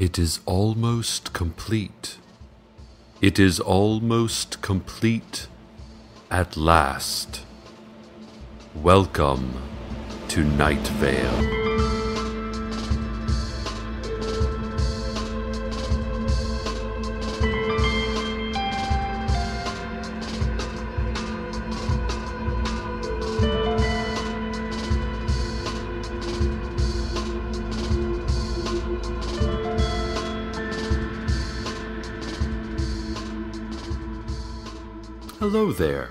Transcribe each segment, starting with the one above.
It is almost complete. It is almost complete at last. Welcome to Night Vale. Hello there.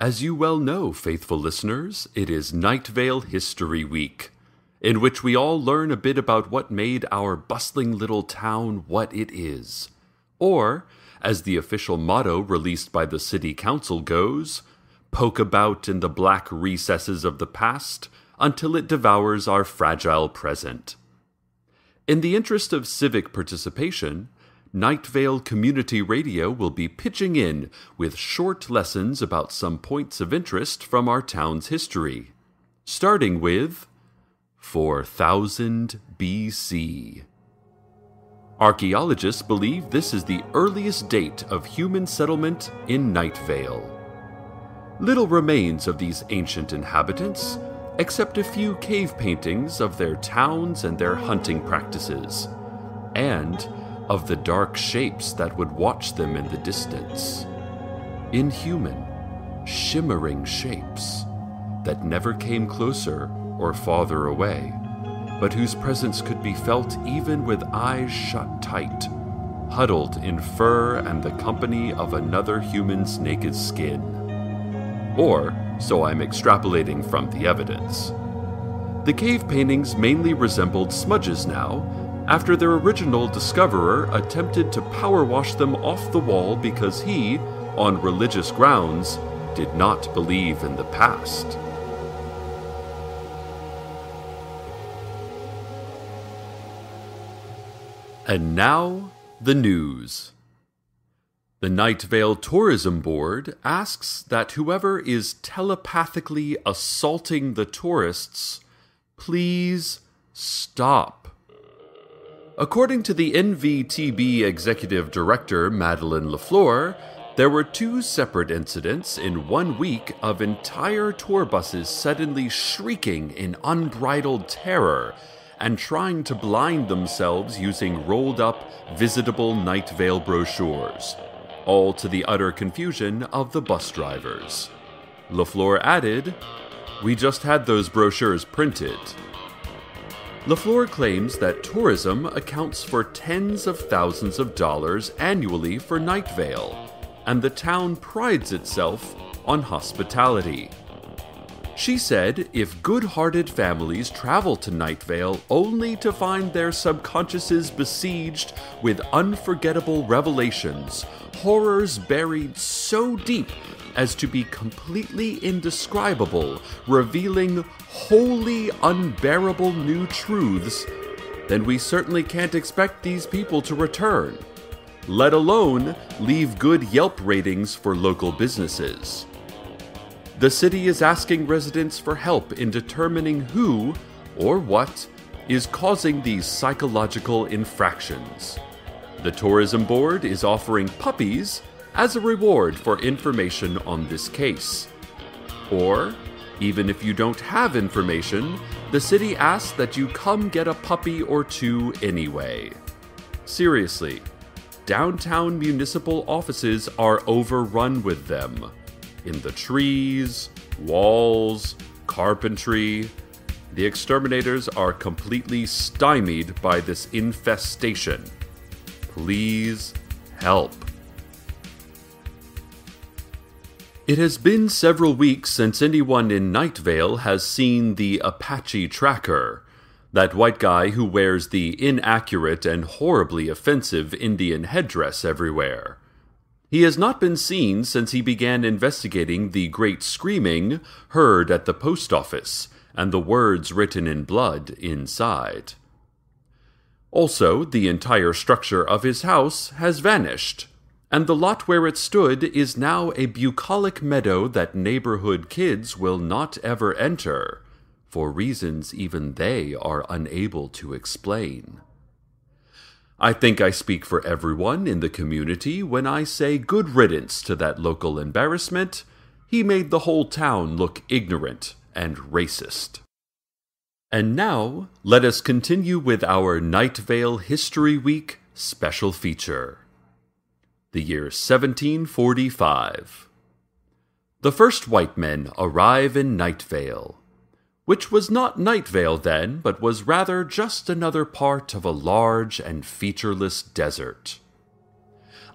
As you well know, faithful listeners, it is Night Vale History Week, in which we all learn a bit about what made our bustling little town what it is. Or, as the official motto released by the city council goes, poke about in the black recesses of the past until it devours our fragile present. In the interest of civic participation, Night Vale Community Radio will be pitching in with short lessons about some points of interest from our town's history, starting with 4000 BC. Archaeologists believe this is the earliest date of human settlement in Night Vale. Little remains of these ancient inhabitants, except a few cave paintings of their towns and their hunting practices, and of the dark shapes that would watch them in the distance. Inhuman, shimmering shapes that never came closer or farther away, but whose presence could be felt even with eyes shut tight, huddled in fur and the company of another human's naked skin. Or, so I'm extrapolating from the evidence. The cave paintings mainly resembled smudges now, after their original discoverer attempted to power wash them off the wall because he, on religious grounds, did not believe in the past. And now, the news. The Night Vale Tourism Board asks that whoever is telepathically assaulting the tourists, please stop. According to the NVTB Executive Director Madeleine Lafleur, there were 2 separate incidents in 1 week of entire tour buses suddenly shrieking in unbridled terror and trying to blind themselves using rolled-up, visitable Night Vale brochures, all to the utter confusion of the bus drivers. Lafleur added, "We just had those brochures printed." Lafleur claims that tourism accounts for tens of thousands of dollars annually for Night Vale, and the town prides itself on hospitality. She said if good-hearted families travel to Night Vale only to find their subconsciouses besieged with unforgettable revelations, horrors buried so deep as to be completely indescribable, revealing wholly unbearable new truths, then we certainly can't expect these people to return, let alone leave good Yelp ratings for local businesses. The city is asking residents for help in determining who or what is causing these psychological infractions. The Tourism Board is offering puppies as a reward for information on this case. Or, even if you don't have information, the city asks that you come get a puppy or 2 anyway. Seriously, downtown municipal offices are overrun with them. In the trees, walls, carpentry, the exterminators are completely stymied by this infestation. Please help. It has been several weeks since anyone in Night Vale has seen the Apache Tracker, that white guy who wears the inaccurate and horribly offensive Indian headdress everywhere. He has not been seen since he began investigating the great screaming heard at the post office and the words written in blood inside. Also, the entire structure of his house has vanished, and the lot where it stood is now a bucolic meadow that neighborhood kids will not ever enter, for reasons even they are unable to explain. I think I speak for everyone in the community when I say good riddance to that local embarrassment. He made the whole town look ignorant and racist. And now, let us continue with our Night Vale History Week special feature. The year 1745. The first white men arrive in Night Vale, which was not Night Vale then, but was rather just another part of a large and featureless desert.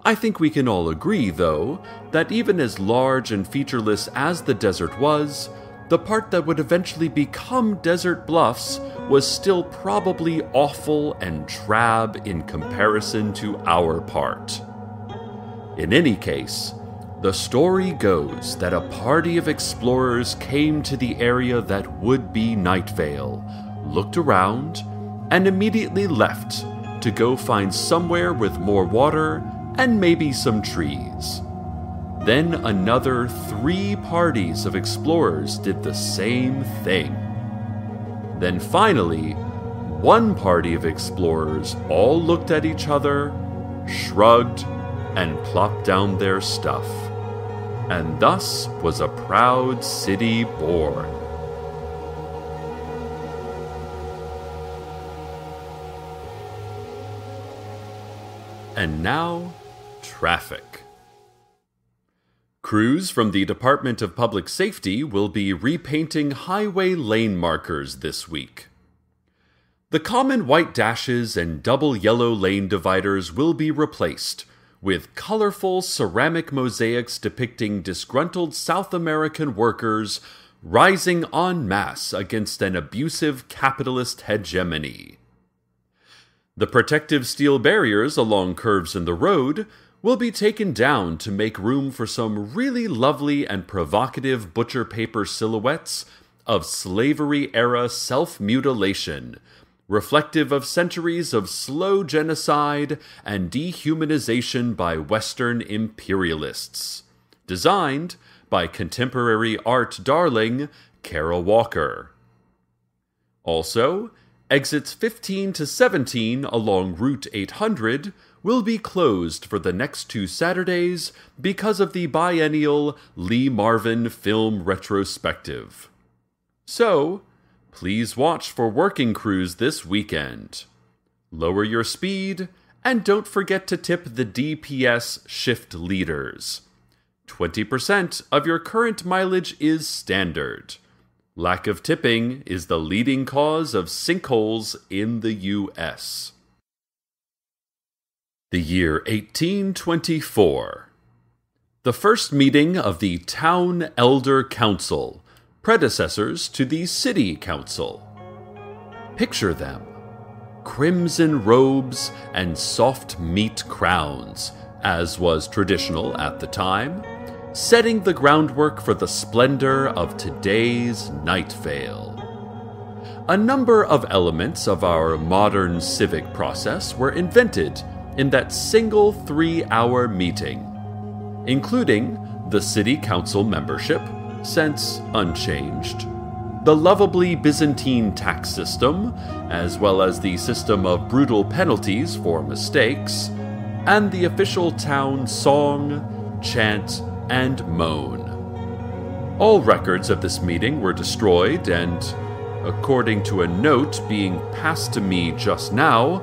I think we can all agree, though, that even as large and featureless as the desert was, the part that would eventually become Desert Bluffs was still probably awful and drab in comparison to our part. In any case, the story goes that a party of explorers came to the area that would be Night Vale, looked around, and immediately left to go find somewhere with more water and maybe some trees. Then another 3 parties of explorers did the same thing. Then finally, one party of explorers all looked at each other, shrugged, and plopped down their stuff. And thus was a proud city born. And now, traffic. Crews from the Department of Public Safety will be repainting highway lane markers this week. The common white dashes and double yellow lane dividers will be replaced with colorful ceramic mosaics depicting disgruntled South American workers rising en masse against an abusive capitalist hegemony. The protective steel barriers along curves in the road will be taken down to make room for some really lovely and provocative butcher paper silhouettes of slavery-era self-mutilation, reflective of centuries of slow genocide and dehumanization by Western imperialists, designed by contemporary art darling Kara Walker. Also, exits 15 to 17 along Route 800 will be closed for the next 2 Saturdays because of the biennial Lee Marvin Film Retrospective. So, please watch for working crews this weekend. Lower your speed, and don't forget to tip the DPS shift leaders. 20% of your current mileage is standard. Lack of tipping is the leading cause of sinkholes in the U.S. The year 1824. The first meeting of the Town Elder Council, predecessors to the City Council. Picture them. Crimson robes and soft meat crowns, as was traditional at the time, setting the groundwork for the splendor of today's Night Vale. A number of elements of our modern civic process were invented in that single 3-hour meeting, including the City Council membership, since unchanged, the lovably Byzantine tax system, as well as the system of brutal penalties for mistakes, and the official town song, chant, and moan. All records of this meeting were destroyed, and, according to a note being passed to me just now,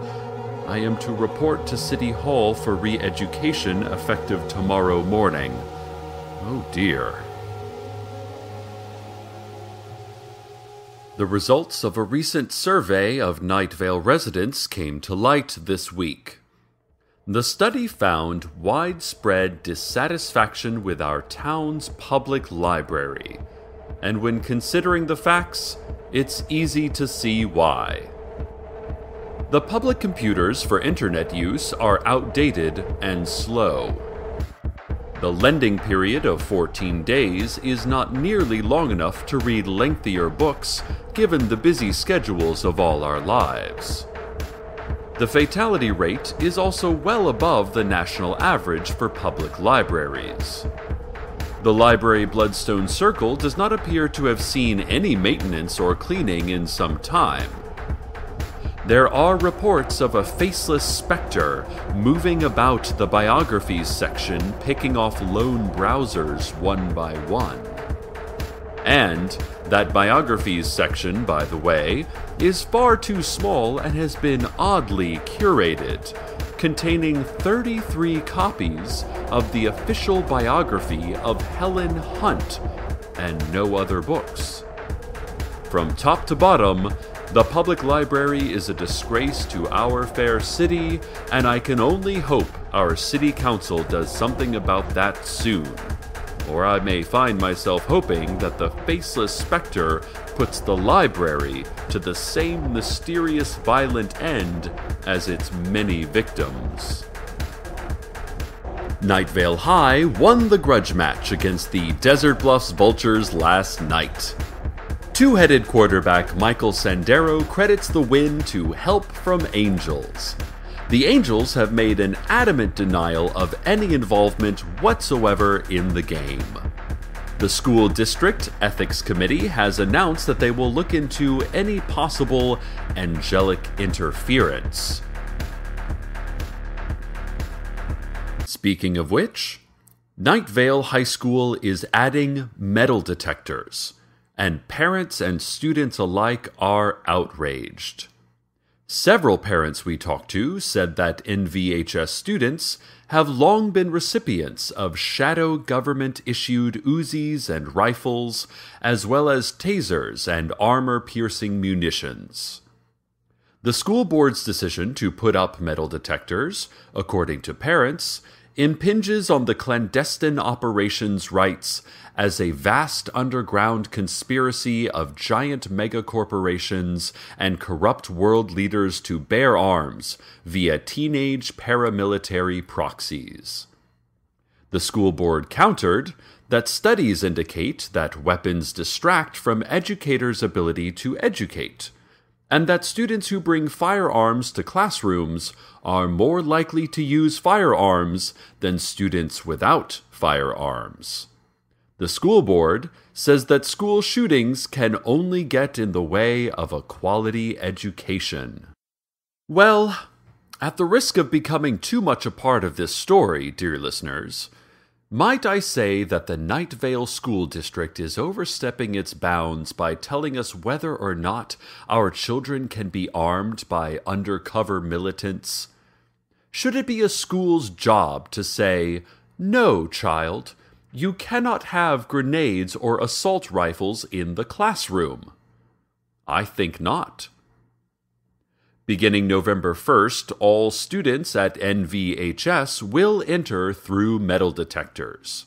I am to report to City Hall for re-education effective tomorrow morning. Oh dear. The results of a recent survey of Night Vale residents came to light this week. The study found widespread dissatisfaction with our town's public library, and when considering the facts, it's easy to see why. The public computers for internet use are outdated and slow. The lending period of 14 days is not nearly long enough to read lengthier books given the busy schedules of all our lives. The fatality rate is also well above the national average for public libraries. The library Bloodstone Circle does not appear to have seen any maintenance or cleaning in some time. there are reports of a faceless specter moving about the biographies section, picking off lone browsers one by one. And that biographies section, by the way, is far too small and has been oddly curated, containing 33 copies of the official biography of Helen Hunt and no other books. From top to bottom, the public library is a disgrace to our fair city, and I can only hope our city council does something about that soon. Or I may find myself hoping that the faceless specter puts the library to the same mysterious violent end as its many victims. Night Vale High won the grudge match against the Desert Bluffs Vultures last night. Two-headed quarterback Michael Sandero credits the win to help from Angels. The Angels have made an adamant denial of any involvement whatsoever in the game. The school district ethics committee has announced that they will look into any possible angelic interference. Speaking of which, Night Vale High School is adding metal detectors, and parents and students alike are outraged. Several parents we talked to said that NVHS students have long been recipients of shadow government-issued Uzis and rifles, as well as tasers and armor-piercing munitions. The school board's decision to put up metal detectors, according to parents, impinges on the clandestine operations rights as a vast underground conspiracy of giant megacorporations and corrupt world leaders to bear arms via teenage paramilitary proxies. The school board countered that studies indicate that weapons distract from educators' ability to educate, and that students who bring firearms to classrooms are more likely to use firearms than students without firearms. The school board says that school shootings can only get in the way of a quality education. Well, at the risk of becoming too much a part of this story, dear listeners, might I say that the Night Vale School District is overstepping its bounds by telling us whether or not our children can be armed by undercover militants? Should it be a school's job to say, "No, child, you cannot have grenades or assault rifles in the classroom"? I think not. Beginning November 1st, all students at NVHS will enter through metal detectors.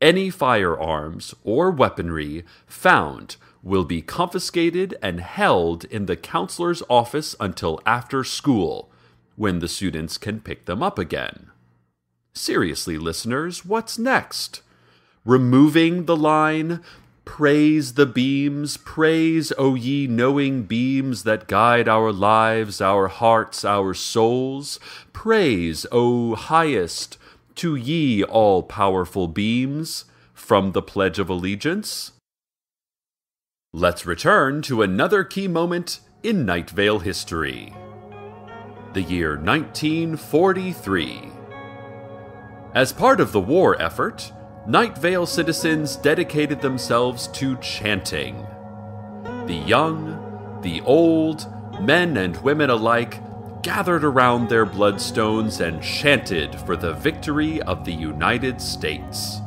Any firearms or weaponry found will be confiscated and held in the counselor's office until after school, when the students can pick them up again. Seriously, listeners, what's next? Removing the line, "Praise the beams, praise, O ye knowing beams that guide our lives, our hearts, our souls. Praise, O highest, to ye all-powerful beams," from the Pledge of Allegiance? Let's return to another key moment in Night Vale history. The year 1943. As part of the war effort, Night Vale citizens dedicated themselves to chanting. The young, the old, men and women alike gathered around their bloodstones and chanted for the victory of the United States.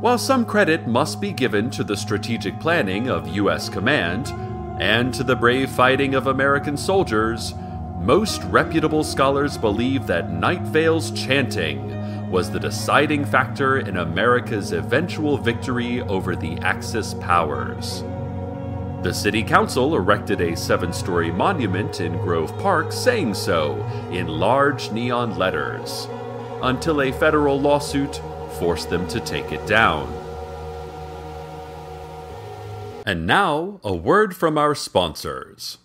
While some credit must be given to the strategic planning of U.S. Command and to the brave fighting of American soldiers, most reputable scholars believe that Night Vale's chanting was the deciding factor in America's eventual victory over the Axis powers. The city council erected a 7-story monument in Grove Park saying so in large neon letters, until a federal lawsuit forced them to take it down. And now, a word from our sponsors.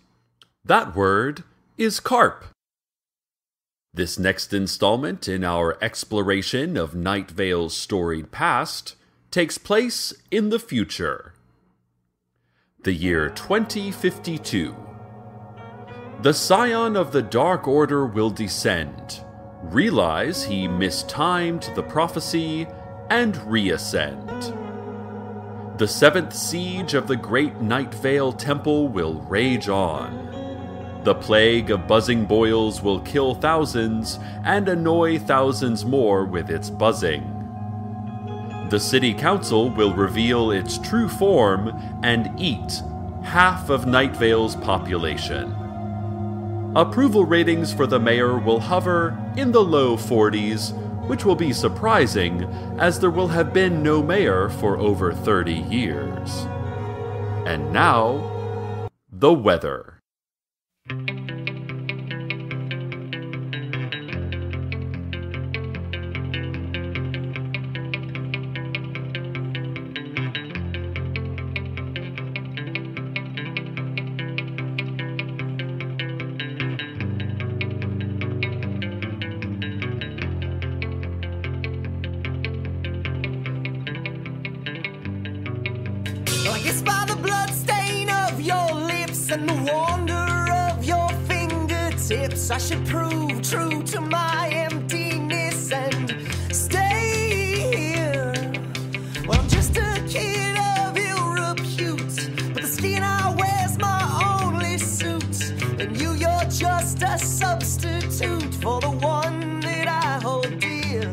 That word is carp. This next installment in our exploration of Night Vale's storied past takes place in the future. The year 2052. The scion of the Dark Order will descend, realize he mistimed the prophecy, and reascend. The seventh siege of the great Night Vale Temple will rage on. The plague of buzzing boils will kill thousands and annoy thousands more with its buzzing. The city council will reveal its true form and eat half of Night Vale's population. Approval ratings for the mayor will hover in the low 40s, which will be surprising as there will have been no mayor for over 30 years. And now, the weather. I guess by the blood stain of your lips and the wonder of your fingertips, I should prove true to my emptiness and stay here. Well, I'm just a kid of ill repute, but the skin I wear's my only suit, and you're just a substitute for the one that I hold dear.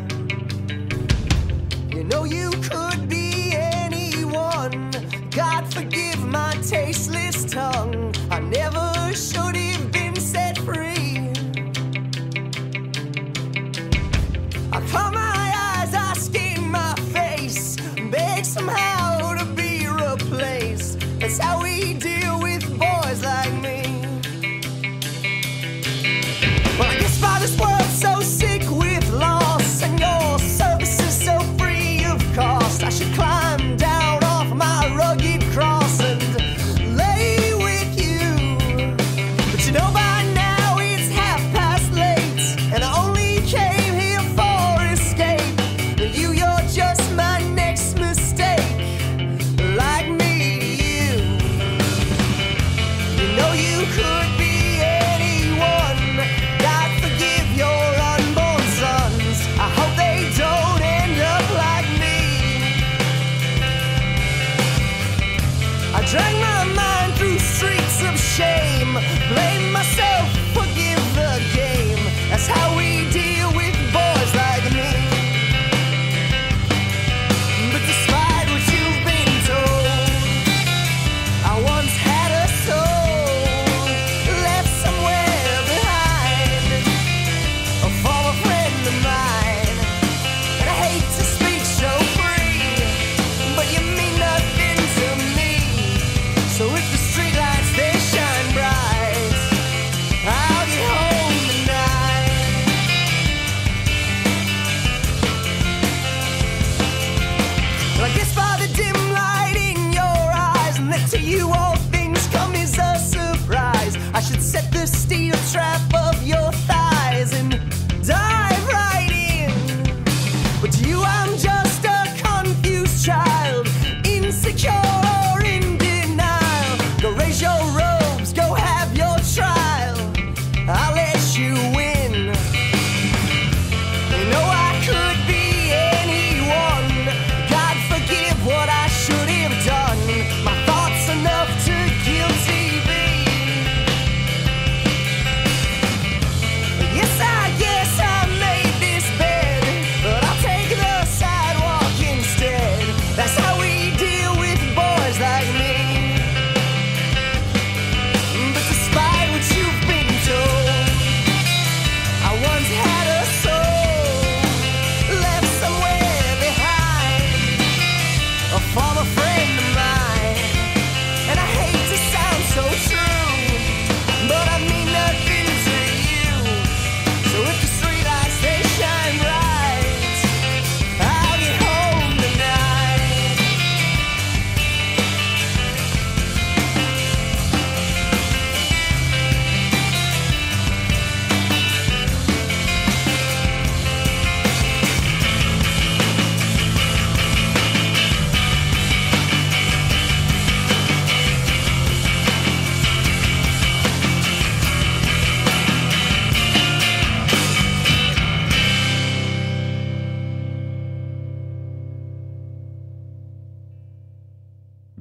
You know you could be anyone. God forgive my tasteless tongue. I never should have been set free.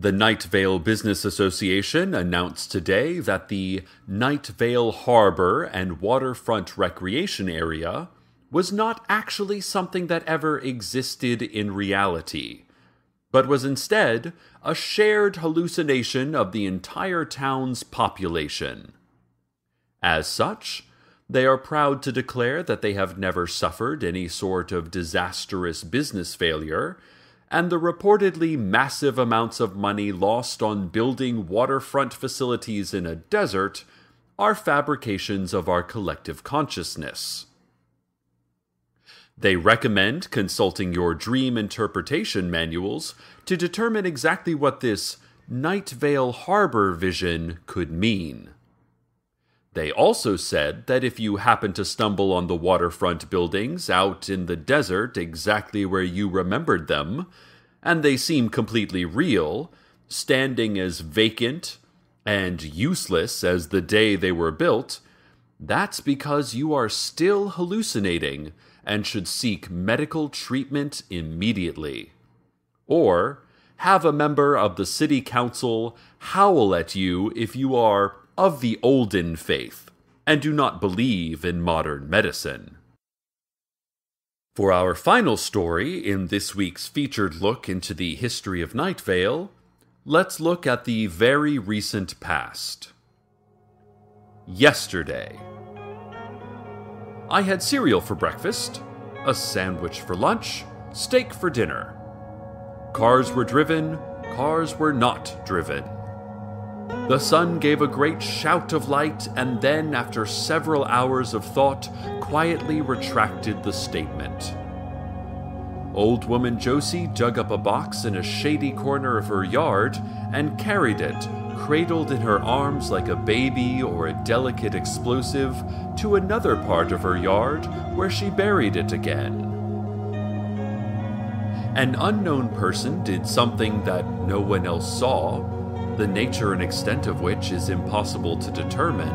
The Night Vale Business Association announced today that the Night Vale Harbor and Waterfront Recreation Area was not actually something that ever existed in reality, but was instead a shared hallucination of the entire town's population. As such, they are proud to declare that they have never suffered any sort of disastrous business failure, and the reportedly massive amounts of money lost on building waterfront facilities in a desert are fabrications of our collective consciousness. They recommend consulting your dream interpretation manuals to determine exactly what this Night Vale Harbor vision could mean. They also said that if you happen to stumble on the waterfront buildings out in the desert exactly where you remembered them, and they seem completely real, standing as vacant and useless as the day they were built, that's because you are still hallucinating and should seek medical treatment immediately. Or have a member of the city council howl at you if you are of the olden faith and do not believe in modern medicine. For our final story in this week's featured look into the history of Night Vale, let's look at the very recent past. Yesterday. I had cereal for breakfast, a sandwich for lunch, steak for dinner. Cars were driven, cars were not driven. The sun gave a great shout of light and then, after several hours of thought, quietly retracted the statement. Old woman Josie dug up a box in a shady corner of her yard and carried it, cradled in her arms like a baby or a delicate explosive, to another part of her yard where she buried it again. An unknown person did something that no one else saw, the nature and extent of which is impossible to determine,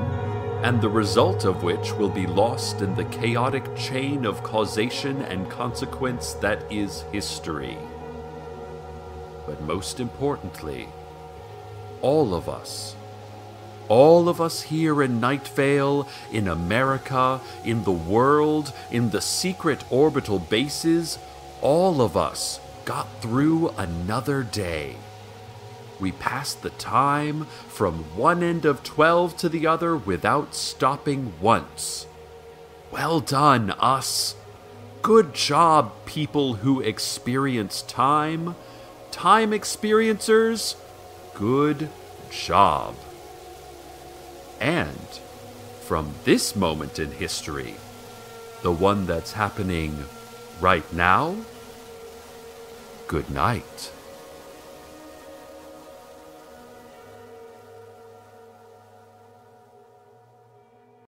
and the result of which will be lost in the chaotic chain of causation and consequence that is history. But most importantly, all of us here in Night Vale, in America, in the world, in the secret orbital bases, all of us got through another day. We passed the time from one end of 12 to the other without stopping once. Well done, us. Good job, people who experience time. Time experiencers, good job. And from this moment in history, the one that's happening right now, good night.